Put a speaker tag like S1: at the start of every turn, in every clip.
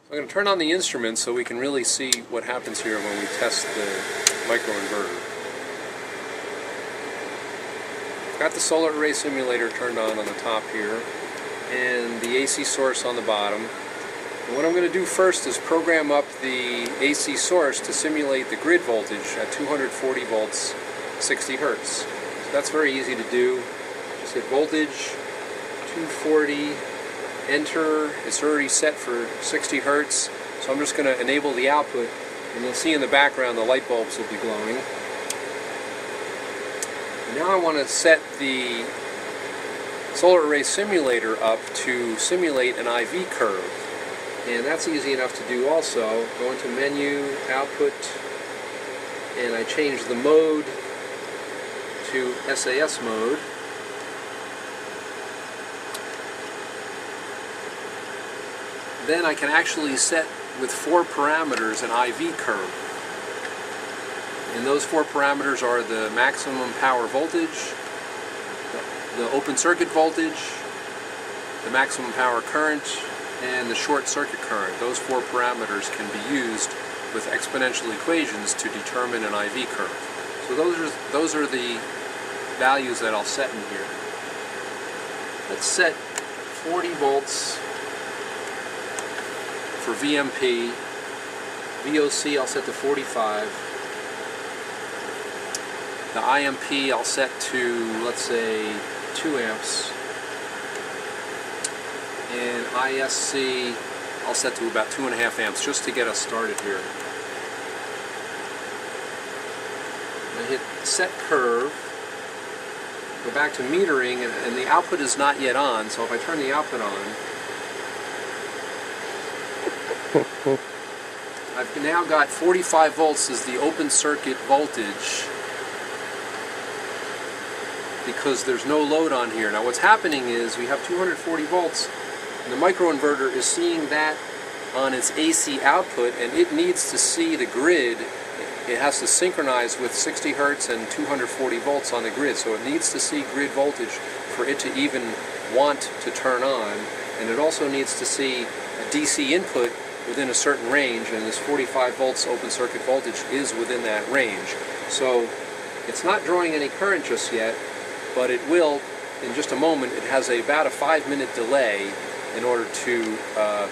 S1: I'm going to turn on the instrument so we can really see what happens here when we test the microinverter. Got the solar array simulator turned on the top here and the AC source on the bottom. And what I'm going to do first is program up the AC source to simulate the grid voltage at 240 volts, 60 hertz. So that's very easy to do. Just hit voltage, 240, enter. It's already set for 60 hertz. So I'm just going to enable the output, and you'll see in the background the light bulbs will be glowing. Now I want to set the solar array simulator up to simulate an IV curve. And that's easy enough to do also. Go into menu, output, and I change the mode to SAS mode. Then I can actually set with 4 parameters an IV curve. And those 4 parameters are the maximum power voltage, the open circuit voltage, the maximum power current, and the short circuit current. Those 4 parameters can be used with exponential equations to determine an IV curve. So those are the values that I'll set in here. Let's set 40 volts for VMP. VOC I'll set to 45. The IMP I'll set to, let's say, 2 amps. And ISC I'll set to about 2.5 amps just to get us started here. I hit set curve, go back to metering, and the output is not yet on, so if I turn the output on, I've now got 45 volts as the open circuit voltage because there's no load on here. Now what's happening is we have 240 volts and the microinverter is seeing that on its AC output, and it needs to see the grid. It has to synchronize with 60 hertz and 240 volts on the grid, so it needs to see grid voltage for it to even want to turn on, and it also needs to see a DC input within a certain range, and this 45 volts open circuit voltage is within that range. So it's not drawing any current just yet, but it will in just a moment. It has about a 5-minute delay in order to,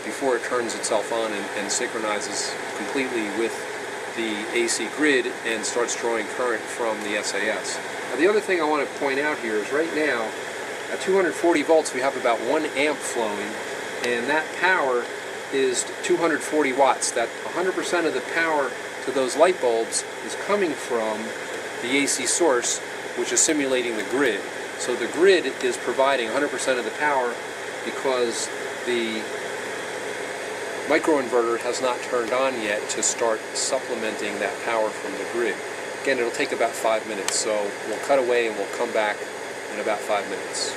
S1: before it turns itself on and synchronizes completely with the AC grid and starts drawing current from the SAS. Now the other thing I want to point out here is right now at 240 volts we have about 1 amp flowing, and that power is 240 watts. That 100% of the power to those light bulbs is coming from the AC source, which is simulating the grid. So the grid is providing 100% of the power because the microinverter has not turned on yet to start supplementing that power from the grid. Again, it'll take about 5 minutes, so we'll cut away and we'll come back in about 5 minutes.